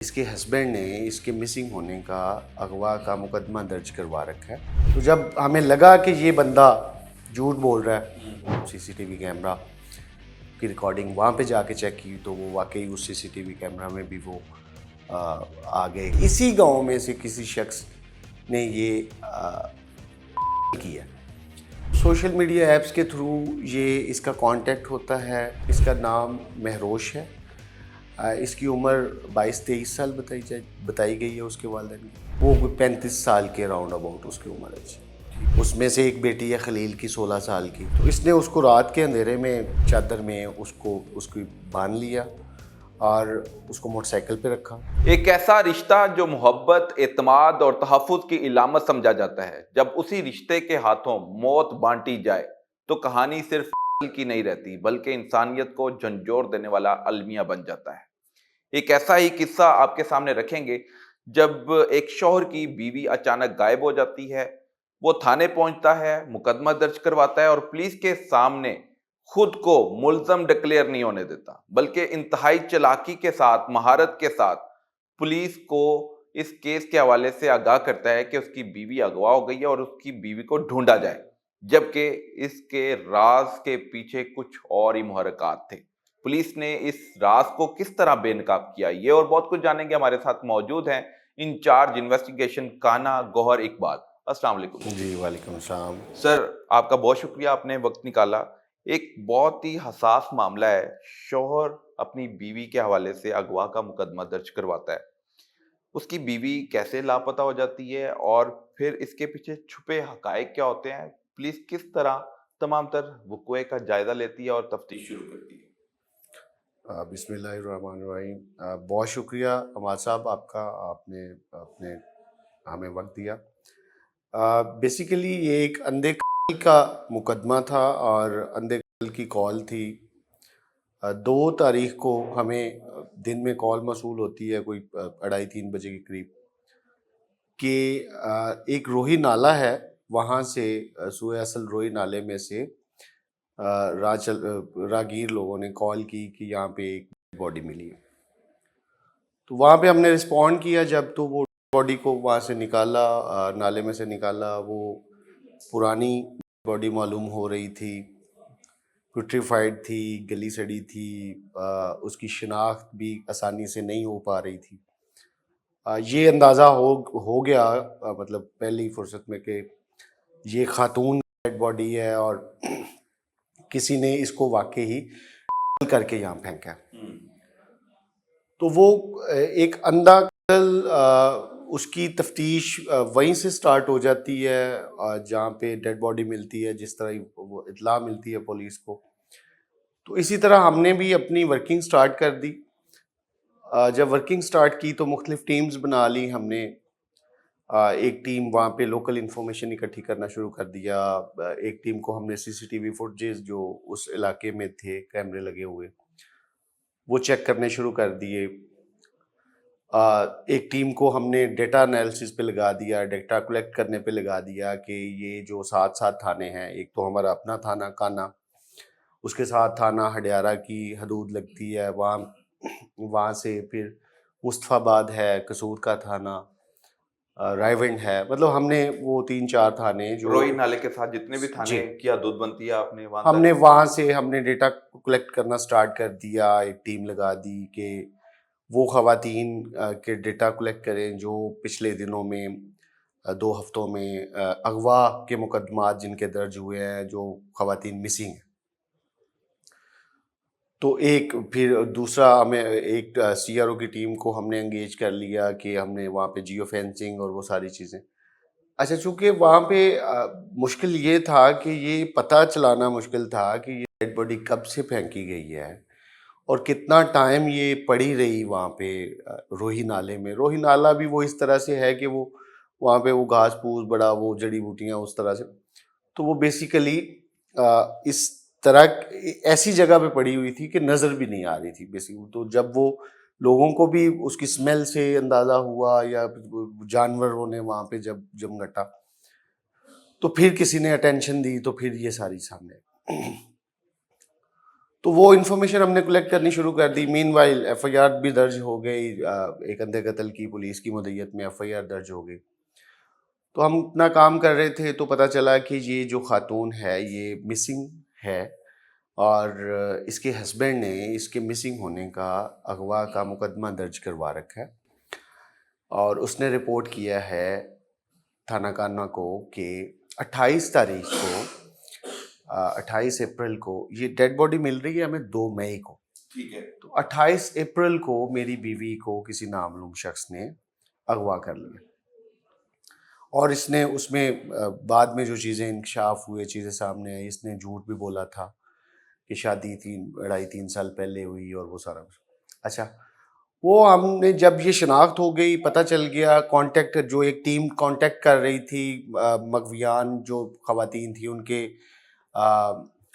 اس کے ہسبینڈ نے اس کے مسنگ ہونے کا اغوا کا مقدمہ درج کروا رکھا ہے. تو جب ہمیں لگا کہ یہ بندہ جھوٹ بول رہا ہے، سی سی ٹی وی کیمرہ کی ریکارڈنگ وہاں پہ جا کے چیک کی تو وہ واقعی اس سی سی ٹی وی کیمرہ میں بھی وہ آ گئے. اسی گاؤں میں سے کسی شخص نے یہ کیا. سوشل میڈیا ایپس کے تھرو یہ اس کا کانٹیکٹ ہوتا ہے. اس کا نام مہروش ہے. اس کی عمر 22-23 سال بتائی گئی ہے اس کے والدین کی. وہ 35 سال کے راؤنڈ اباؤٹ اس کی عمر ہے. اس میں سے ایک بیٹی ہے خلیل کی 16 سال کی. تو اس نے اس کو رات کے اندھیرے میں چادر میں اس کی باندھ لیا اور اس کو موٹر سائیکل پہ رکھا. ایک ایسا رشتہ جو محبت، اعتماد اور تحفظ کی علامت سمجھا جاتا ہے، جب اسی رشتے کے ہاتھوں موت بانٹی جائے تو کہانی صرف کی نہیں رہتی بلکہ انسانیت کو جھنجھوڑ دینے والا المیہ بن جاتا ہے. ایک ایسا ہی قصہ آپ کے سامنے رکھیں گے جب ایک شوہر کی بیوی اچانک غائب ہو جاتی ہے. وہ تھانے پہنچتا ہے، مقدمہ درج کرواتا ہے اور پولیس کے سامنے خود کو ملزم ڈکلیئر نہیں ہونے دیتا، بلکہ انتہائی چلاکی کے ساتھ، مہارت کے ساتھ پولیس کو اس کیس کے حوالے سے آگاہ کرتا ہے کہ اس کی بیوی اغوا ہو گئی ہے اور اس کی بیوی کو ڈھونڈا جائے، جبکہ اس کے راز کے پیچھے کچھ اور ہی محرکات تھے. پولیس نے اس راز کو کس طرح بے نقاب کیا، یہ اور بہت کچھ جانیں گے. ہمارے ساتھ موجود ہیں انچارج انویسٹیگیشن کانا گوہر اقبال. السلام علیکم. جی وعلیکم السلام. سر، آپ کا بہت شکریہ، آپ نے وقت نکالا. ایک بہت ہی حساس معاملہ ہے. شوہر اپنی بیوی کے حوالے سے اغوا کا مقدمہ درج کرواتا ہے. اس کی بیوی کیسے لاپتہ ہو جاتی ہے اور پھر اس کے پیچھے چھپے حقائق کیا ہوتے ہیں، پولیس کس طرح تمام تر وقوعے کا جائزہ لیتی ہے اور تفتیش شروع کرتی ہے. بسم اللہ الرحمن الرحیم. بہت شکریہ عماد صاحب آپ کا، آپ نے ہمیں وقت دیا. بیسیکلی یہ ایک اندھے قتل کا مقدمہ تھا اور اندھے قتل کی کال تھی. 2 تاریخ کو ہمیں دن میں کال موصول ہوتی ہے کوئی 2:30-3 بجے کے قریب کہ ایک روہی نالہ ہے، وہاں سے سوئے اصل روہی نالے میں سے راگیر لوگوں نے کال کی کہ یہاں پہ ایک باڈی ملی ہے. تو وہاں پہ ہم نے رسپونڈ کیا. جب تو وہ باڈی کو وہاں سے نکالا، نالے میں سے نکالا، وہ پرانی باڈی معلوم ہو رہی تھی، پوٹریفائڈ تھی، گلی سڑی تھی. اس کی شناخت بھی آسانی سے نہیں ہو پا رہی تھی. یہ اندازہ ہو گیا مطلب پہلی فرصت میں کہ یہ خاتون ڈیڈ باڈی ہے اور کسی نے اس کو واقعی ہی کر کے یہاں پھینکا. تو وہ ایک اندھا قتل، اس کی تفتیش وہیں سے سٹارٹ ہو جاتی ہے جہاں پہ ڈیڈ باڈی ملتی ہے، جس طرح وہ اطلاع ملتی ہے پولیس کو. تو اسی طرح ہم نے بھی اپنی ورکنگ سٹارٹ کر دی. جب ورکنگ سٹارٹ کی تو مختلف ٹیمز بنا لی ہم نے. ایک ٹیم وہاں پہ لوکل انفارمیشن اکٹھی کرنا شروع کر دیا. ایک ٹیم کو ہم نے سی سی ٹی وی فوٹیج جو اس علاقے میں تھے کیمرے لگے ہوئے وہ چیک کرنے شروع کر دیے. ایک ٹیم کو ہم نے ڈیٹا انالیسس پہ لگا دیا، ڈیٹا کلیکٹ کرنے پہ لگا دیا کہ یہ جو 7 تھانے ہیں، ایک تو ہمارا اپنا تھانہ کانا، اس کے ساتھ تھانہ ہڈیارہ کی حدود لگتی ہے، وہاں سے پھر مصطفیٰ آباد ہے، قصور کا تھانہ، رائے ونڈ ہے. مطلب ہم نے وہ 3-4 تھانے جو روہی نالے کے ساتھ جتنے بھی تھانے جی کی حدود بنتی ہے آپ نے ہم نے وہاں سے ہم نے ڈیٹا کلیکٹ کرنا سٹارٹ کر دیا. ایک ٹیم لگا دی کہ وہ خواتین کے ڈیٹا کلیکٹ کریں جو پچھلے دنوں میں 2 ہفتوں میں اغوا کے مقدمات جن کے درج ہوئے ہیں، جو خواتین مسنگ ہیں. تو ایک پھر دوسرا ہمیں ایک سی آر او کی ٹیم کو ہم نے انگیج کر لیا کہ ہم نے وہاں پہ جیو فینسنگ اور وہ ساری چیزیں. اچھا، چونکہ وہاں پہ مشکل یہ تھا کہ یہ پتہ چلانا مشکل تھا کہ یہ ڈیڈ باڈی کب سے پھینکی گئی ہے اور کتنا ٹائم یہ پڑی رہی وہاں پہ روہی نالے میں. روہی نالہ بھی وہ اس طرح سے ہے کہ وہ وہاں پہ وہ گھاس پھوس بڑا، وہ جڑی بوٹیاں اس طرح سے. تو وہ بیسیکلی اس طرح ایسی جگہ پہ پڑی ہوئی تھی کہ نظر بھی نہیں آ رہی تھی بیسیکلی. تو جب وہ لوگوں کو بھی اس کی سمیل سے اندازہ ہوا یا جانوروں نے وہاں پہ جب جمگٹا تو پھر کسی نے اٹینشن دی تو پھر یہ ساری سامنے. تو وہ انفارمیشن ہم نے کلیکٹ کرنی شروع کر دی. مین وائل ایف آئی آر بھی درج ہو گئی, ایک اندھے قتل کی پولیس کی مدیت میں ایف آئی آر درج ہو گئی. تو ہم اپنا کام کر رہے تھے تو پتہ چلا کہ یہ جو خاتون ہے یہ مسنگ ہے, اور اس کے ہسبینڈ نے اس کے مسنگ ہونے کا اغوا کا مقدمہ درج کروا رکھا ہے, اور اس نے رپورٹ کیا ہے تھانہ کانہ کو کہ 28 تاریخ کو 28 اپریل کو یہ ڈیڈ باڈی مل رہی ہے ہمیں 2 مئی کو. ٹھیک ہے. تو 28 اپریل کو میری بیوی کو کسی نامعلوم شخص نے اغوا کر لیا, اور اس نے اس میں بعد میں جو چیزیں انکشاف ہوئے, چیزیں سامنے آئی, اس نے جھوٹ بھی بولا تھا کہ شادی 3 سال پہلے ہوئی اور وہ سارا کچھ. اچھا, وہ ہم نے جب یہ شناخت ہو گئی, پتہ چل گیا, کانٹیکٹ جو ایک ٹیم کانٹیکٹ کر رہی تھی مغویان جو خواتین تھیں ان کے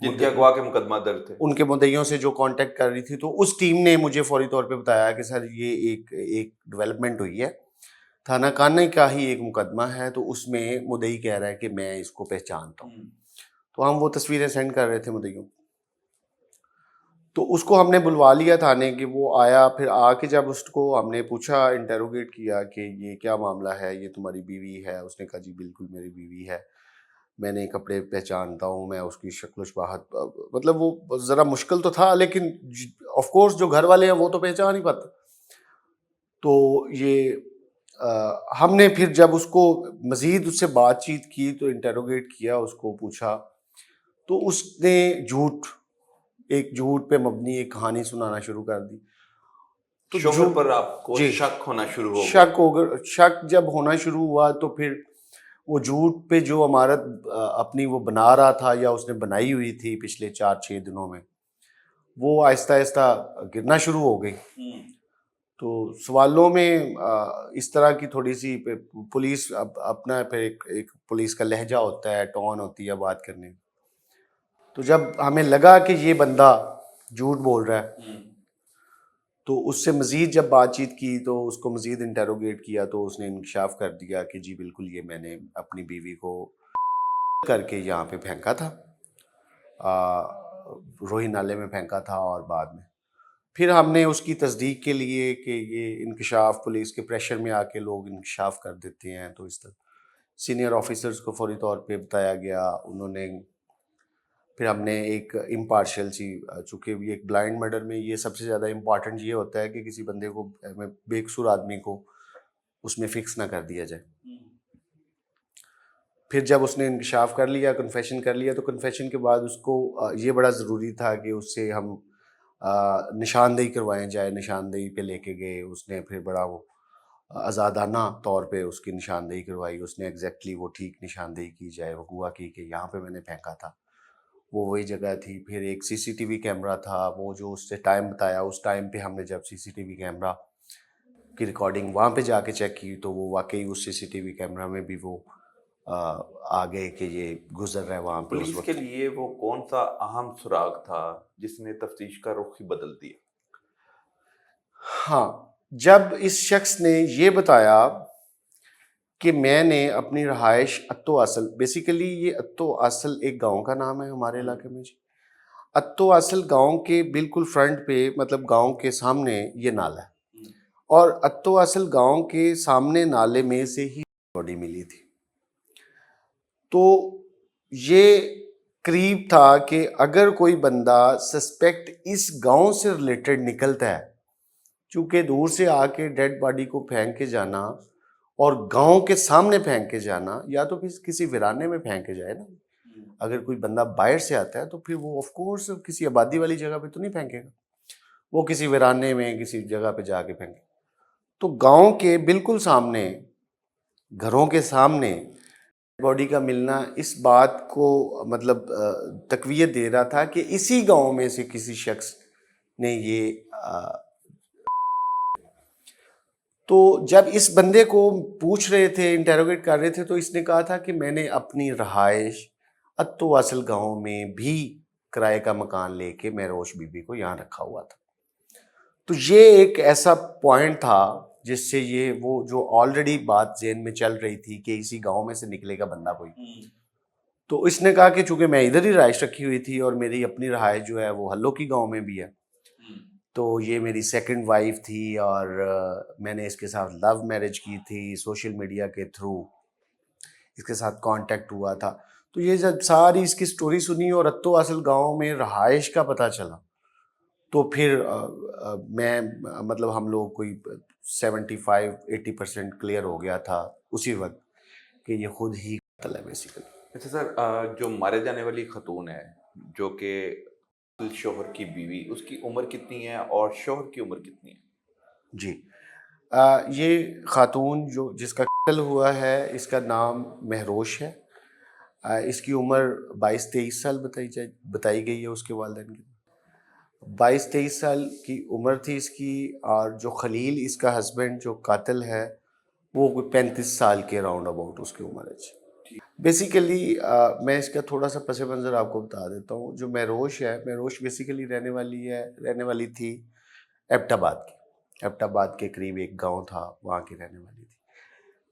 جن کے اغوا کے مقدمہ درج تھے, ان کے مدعیوں سے جو کانٹیکٹ کر رہی تھی, تو اس ٹیم نے مجھے فوری طور پہ بتایا کہ سر یہ ایک ڈیولپمنٹ ہوئی ہے, تھانہ کانہ کا ہی ایک مقدمہ ہے, تو اس میں مدعی کہہ رہا ہے کہ میں اس کو پہچانتا ہوں. تو ہم وہ تصویریں سینڈ کر رہے تھے مدعیوں, تو اس کو ہم نے بلوا لیا تھانے کہ وہ آیا. پھر آ کے جب اس کو ہم نے پوچھا, انٹروگیٹ کیا کہ یہ کیا معاملہ ہے, یہ تمہاری بیوی ہے؟ اس نے کہا جی بالکل میری بیوی ہے, میں نے کپڑے پہچانتا ہوں, میں اس کی شکل و شباہت, مطلب وہ ذرا مشکل تو تھا, لیکن آف کورس جو گھر والے ہیں وہ تو پہچان ہی پاتے. تو یہ ہم نے پھر جب اس کو مزید اس سے بات چیت کی, تو انٹروگیٹ کیا, اس کو پوچھا, تو اس نے ایک جھوٹ پہ مبنی ایک کہانی سنانا شروع کر دی. تو شوہر پر آپ کو جی شک ہونا شروع ہو گیا. شک ہو گیا. شک جب ہونا شروع ہوا تو پھر وہ جھوٹ پہ جو عمارت اپنی وہ بنا رہا تھا یا اس نے بنائی ہوئی تھی پچھلے 4-6 دنوں میں, وہ آہستہ آہستہ گرنا شروع ہو گئی. تو سوالوں میں اس طرح کی تھوڑی سی پولیس اپنا پھر ایک پولیس کا لہجہ ہوتا ہے, ٹون ہوتی ہے بات کرنے کی. تو جب ہمیں لگا کہ یہ بندہ جھوٹ بول رہا ہے, تو اس سے مزید جب بات چیت کی, تو اس کو مزید انٹروگیٹ کیا, تو اس نے انکشاف کر دیا کہ جی بالکل یہ میں نے اپنی بیوی کو کر کے یہاں پہ پھینکا تھا, روہی نالے میں پھینکا تھا. اور بعد میں پھر ہم نے اس کی تصدیق کے لیے کہ یہ انکشاف پولیس کے پریشر میں آ کے لوگ انکشاف کر دیتے ہیں, تو اس طرح سینئر آفیسرز کو فوری طور پہ بتایا گیا. انہوں نے پھر ہم نے ایک امپارشل سی, چونکہ یہ ایک بلائنڈ مرڈر میں یہ سب سے زیادہ امپارٹنٹ یہ ہوتا ہے کہ کسی بندے کو, بے قصور آدمی کو اس میں فکس نہ کر دیا جائے. پھر جب اس نے انکشاف کر لیا, کنفیشن کر لیا, تو کنفیشن کے بعد اس کو یہ بڑا ضروری تھا کہ اس سے ہم نشاندہی کروائیں جائے. نشاندہی پہ لے کے گئے, اس نے پھر بڑا وہ آزادانہ طور پہ اس کی نشاندہی کروائی. اس نے ایگزیکٹلی وہ ٹھیک نشاندہی کی جائے, وہ ہوا کہ یہاں پہ میں نے پھینکا تھا, وہ وہی جگہ تھی. پھر ایک سی سی ٹی وی کیمرہ تھا, وہ جو اس سے ٹائم بتایا, اس ٹائم پہ ہم نے جب سی سی ٹی وی کیمرہ کی ریکارڈنگ وہاں پہ جا کے چیک کی, تو وہ واقعی اس سی سی ٹی وی کیمرہ میں بھی وہ آ گئے کہ یہ گزر رہا ہے وہاں پہ. پولیس کے لیے وہ کون سا اہم سراغ تھا جس نے تفتیش کا رخ ہی بدل دیا؟ ہاں, جب اس شخص نے یہ بتایا کہ میں نے اپنی رہائش اتو اصل, بیسیکلی یہ اتو اصل ایک گاؤں کا نام ہے ہمارے علاقے میں. جی, اتو اصل گاؤں کے بالکل فرنٹ پہ, مطلب گاؤں کے سامنے یہ نالا ہے, اور اتو اصل گاؤں کے سامنے نالے میں سے ہی باڈی ملی تھی. تو یہ قریب تھا کہ اگر کوئی بندہ سسپیکٹ اس گاؤں سے ریلیٹڈ نکلتا ہے, چونکہ دور سے آ کے ڈیڈ باڈی کو پھینک کے جانا اور گاؤں کے سامنے پھینک کے جانا, یا تو کسی ویرانے میں پھینک کے جائے نا. اگر کوئی بندہ باہر سے آتا ہے تو پھر وہ آف کورس کسی آبادی والی جگہ پہ تو نہیں پھینکے گا, وہ کسی ویرانے میں کسی جگہ پہ جا کے پھینکے. تو گاؤں کے بالکل سامنے, گھروں کے سامنے باڈی کا ملنا اس بات کو مطلب تقویت دے رہا تھا کہ اسی گاؤں میں سے کسی شخص نے یہ. تو جب اس بندے کو پوچھ رہے تھے, انٹروگیٹ کر رہے تھے, تو اس نے کہا تھا کہ میں نے اپنی رہائش اتو اصل گاؤں میں بھی کرائے کا مکان لے کے مہروش بی بی کو یہاں رکھا ہوا تھا. تو یہ ایک ایسا پوائنٹ تھا جس سے یہ وہ جو آلریڈی بات ذہن میں چل رہی تھی کہ اسی گاؤں میں سے نکلے گا بندہ کوئی, تو اس نے کہا کہ چونکہ میں ادھر ہی رہائش رکھی ہوئی تھی اور میری اپنی رہائش جو ہے وہ ہلو کی گاؤں میں بھی ہے، تو یہ میری سیکنڈ وائف تھی اور میں نے اس کے ساتھ لو میرج کی تھی سوشل میڈیا کے تھرو، اس کے ساتھ کانٹیکٹ ہوا تھا. تو یہ جب ساری اس کی سٹوری سنی اور اتو اصل گاؤں میں رہائش کا پتہ چلا، تو پھر میں مطلب ہم لوگ کوئی 75-80% کلیئر ہو گیا تھا اسی وقت کہ یہ خود ہی قتل ہے بیسیکلی. اچھا سر، جو مارے جانے والی خاتون ہے جو کہ شوہر کی بیوی، اس کی عمر کتنی ہے اور شوہر کی عمر کتنی ہے؟ جی یہ خاتون جو جس کا قتل ہوا ہے اس کا نام مہروش ہے. اس کی عمر 22-23 سال بتائی گئی ہے اس کے والدین کی. 22-23 سال کی عمر تھی اس کی، اور جو خلیل اس کا ہسبینڈ جو قاتل ہے وہ کوئی 35 سال کے راؤنڈ اباؤٹ اس کی عمر ہے. بیسیکلی میں اس کا تھوڑا سا پس منظر آپ کو بتا دیتا ہوں. جو مہروش ہے، مہروش بیسیکلی رہنے والی تھی ایبٹ آباد کی. ایبٹ آباد کے قریب ایک گاؤں تھا، وہاں کی رہنے والی تھی.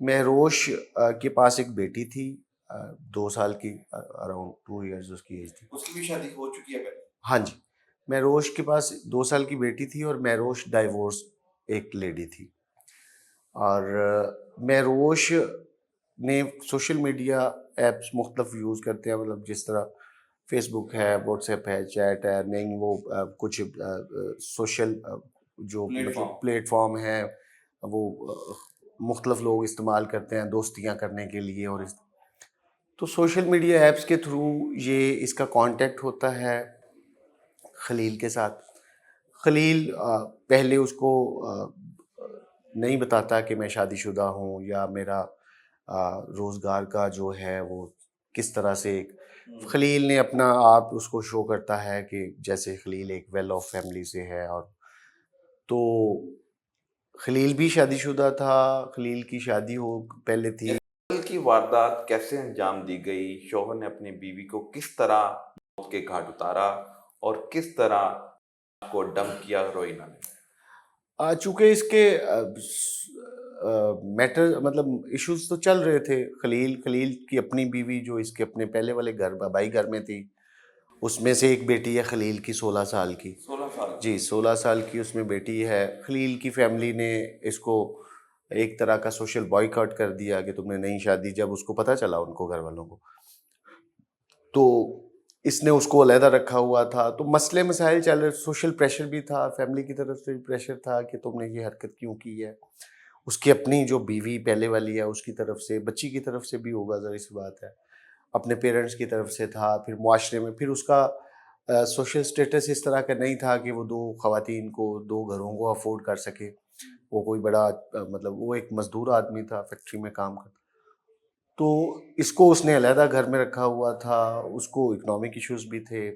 مہروش کے پاس ایک بیٹی تھی 2 سال کی، اراؤنڈ 2 ایئرز اس کی ایج تھی. اس کی بھی شادی ہو چکی ہے پہلے؟ ہاں جی، مہروش کے پاس 2 سال کی بیٹی تھی اور مہروش ڈائیورس ایک لیڈی تھی. اور مہروش نے سوشل میڈیا ایپس مختلف یوز کرتے ہیں، مطلب جس طرح فیس بک ہے، واٹس ایپ ہے، چیٹ ہے، نہیں وہ کچھ سوشل جو مطلب پلیٹ فارم ہیں وہ مختلف لوگ استعمال کرتے ہیں دوستیاں کرنے کے لیے. اور تو سوشل میڈیا ایپس کے تھرو یہ اس کا کانٹیکٹ ہوتا ہے خلیل کے ساتھ. خلیل پہلے اس کو نہیں بتاتا کہ میں شادی شدہ ہوں یا میرا روزگار کا جو ہے وہ کس طرح سے. خلیل نے اپنا آپ اس کو شو کرتا ہے کہ جیسے خلیل ایک ویل آف فیملی سے ہے. اور تو خلیل بھی شادی شدہ تھا، خلیل کی شادی پہلے تھی. قتل کی واردات کیسے انجام دی گئی؟ شوہر نے اپنی بیوی کو کس طرح موت کے گھاٹ اتارا اور کس طرح کو ڈمپ کیا روہینہ نے؟ چونکہ اس کے میٹر مطلب ایشوز تو چل رہے تھے. خلیل کی اپنی بیوی جو اس کے اپنے پہلے والے گھر بابائی گھر میں تھی، اس میں سے ایک بیٹی ہے خلیل کی 16 سال کی. 16 سال؟ جی 16 سال کی اس میں بیٹی ہے. خلیل کی فیملی نے اس کو ایک طرح کا سوشل بائیکاٹ کر دیا کہ تم نے نہیں شادی. جب اس کو پتہ چلا ان کو گھر والوں کو، تو اس نے اس کو علیحدہ رکھا ہوا تھا. تو مسئلے مسائل چل رہے، سوشل پریشر بھی تھا، فیملی کی طرف سے بھی پریشر تھا کہ تم نے یہ حرکت کیوں کی ہے. اس کی اپنی جو بیوی پہلے والی ہے اس کی طرف سے، بچی کی طرف سے بھی ہوگا ظاہر سی بات ہے، اپنے پیرنٹس کی طرف سے تھا. پھر معاشرے میں پھر اس کا سوشل سٹیٹس اس طرح کا نہیں تھا کہ وہ 2 خواتین کو 2 گھروں کو افورڈ کر سکے. وہ کوئی بڑا مطلب وہ ایک مزدور آدمی تھا، فیکٹری میں کام کرتا. تو اس کو اس نے علیحدہ گھر میں رکھا ہوا تھا. اس کو اکنامک ایشوز بھی تھے.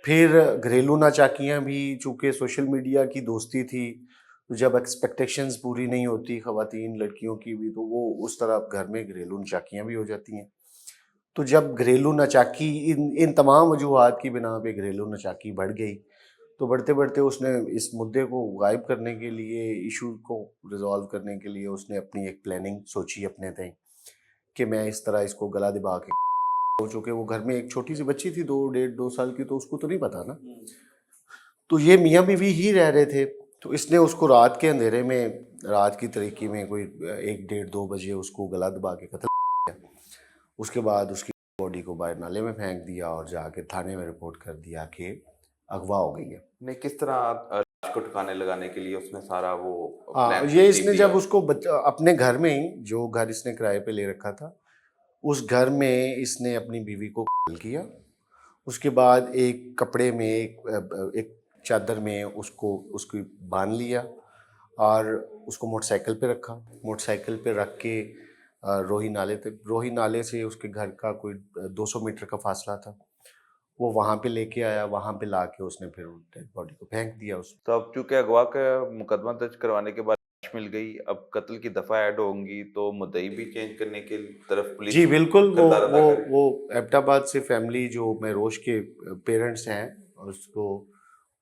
پھر گھریلو ناچاکیاں بھی، چونکہ سوشل میڈیا کی دوستی تھی، جب ایکسپیکٹیشنز پوری نہیں ہوتی خواتین لڑکیوں کی بھی، تو وہ اس طرح گھر میں گھریلو ناچاکیاں بھی ہو جاتی ہیں. تو جب گھریلو ناچاکی ان تمام وجوہات کی بنا پہ گھریلو ناچاکی بڑھ گئی، تو بڑھتے بڑھتے اس نے اس مدعے کو غائب کرنے کے لیے، ایشو کو ریزالو کرنے کے لیے اس نے اپنی ایک پلاننگ سوچی اپنے تئیں کہ میں اس طرح اس کو گلا دبا کے، چونکہ وہ گھر میں ایک چھوٹی سی بچی تھی 2 سال کی، تو اس کو تو نہیں پتا نا. تو یہ میاں بیوی ہی رہ رہے تھے. تو اس نے اس کو رات کے اندھیرے میں، رات کی تاریکی میں کوئی 1-1:30-2 بجے اس کو گلا دبا کے قتل کیا. اس کے بعد اس کی باڈی کو باہر نالے میں پھینک دیا اور جا کے تھانے میں رپورٹ کر دیا کہ اغوا ہو گئی ہے. نہیں، کس طرح لاش کو ٹھکانے لگانے کے لیے اس نے سارا وہ یہ اس نے جب اس کو اپنے گھر میں ہی، جو گھر اس نے کرائے پہ لے رکھا تھا، اس گھر میں اس نے اپنی بیوی کو قتل کیا. اس کے بعد ایک کپڑے میں، ایک چادر میں اس کی باندھ لیا اور اس کو موٹر سائیکل پہ رکھا. موٹر سائیکل پہ رکھ کے روہی نالے تک، روہی نالے سے اس کے گھر کا کوئی 200 میٹر کا فاصلہ تھا، وہ وہاں پہ لے کے آیا. وہاں پہ لا کے اس نے پھر ڈیڈ باڈی کو پھینک دیا. تو اب چونکہ اغوا کا مقدمہ درج کروانے کے بعد لاش مل گئی، اب قتل کی دفعہ ایڈ ہوں گی تو مدعی بھی چینج کرنے کے طرف پولیس جی بالکل. کردار ادا کرے. وہ ایبٹ آباد سے فیملی جو مہروش کے پیرنٹس ہیں،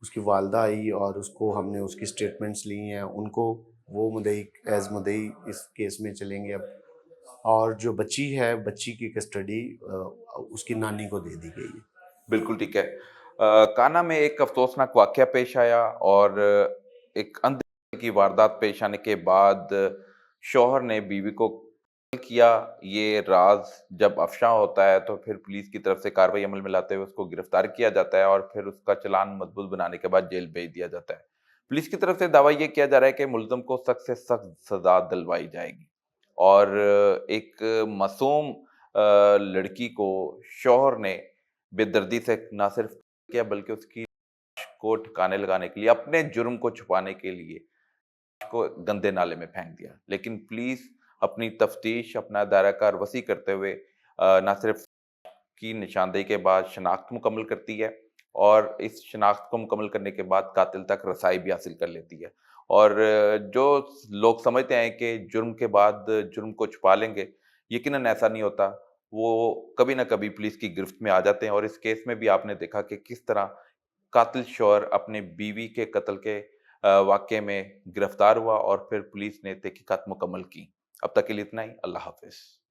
اس کی والدہ آئی اور اس کو ہم نے اس کی سٹیٹمنٹس لی ہیں. ان کو وہ مدعی ایز مدعی اس کیس میں چلیں گے. اب اور جو بچی ہے بچی کی کسٹڈی اس کی نانی کو دے دی گئی ہے۔ بالکل ٹھیک ہے۔ کانا میں ایک افسوسناک واقعہ پیش آیا اور ایک اندھے کی واردات پیش آنے کے بعد شوہر نے بیوی کو قتل کیا۔ یہ راز جب افشاں ہوتا ہے تو پھر پولیس کی طرف سے کارروائی عمل میں لاتے ہوئے اس کو گرفتار کیا جاتا ہے اور پھر اس کا چلان مضبوط بنانے کے بعد جیل بھیج دیا جاتا ہے۔ پولیس کی طرف سے دعویٰ یہ کیا جا رہا ہے کہ ملزم کو سخت سے سخت سزا دلوائی جائے گی اور ایک معصوم لڑکی کو شوہر نے بے دردی سے نہ صرف کیا بلکہ اس کی لاش کو ٹھکانے لگانے کے لیے اپنے جرم کو چھپانے کے لیے اس کو گندے نالے میں پھینک دیا۔ لیکن پولیس اپنی تفتیش اپنا دائرہ کار وسیع کرتے ہوئے نہ صرف کی نشاندہی کے بعد شناخت مکمل کرتی ہے اور اس شناخت کو مکمل کرنے کے بعد قاتل تک رسائی بھی حاصل کر لیتی ہے۔ اور جو لوگ سمجھتے ہیں کہ جرم کے بعد جرم کو چھپا لیں گے، یقیناً ایسا نہیں ہوتا۔ وہ کبھی نہ کبھی پولیس کی گرفت میں آ جاتے ہیں اور اس کیس میں بھی آپ نے دیکھا کہ کس طرح قاتل شوہر اپنے بیوی کے قتل کے واقعے میں گرفتار ہوا اور پھر پولیس نے تحقیقات مکمل کی۔ اب تک کے لیے اتنا ہی۔ اللہ حافظ۔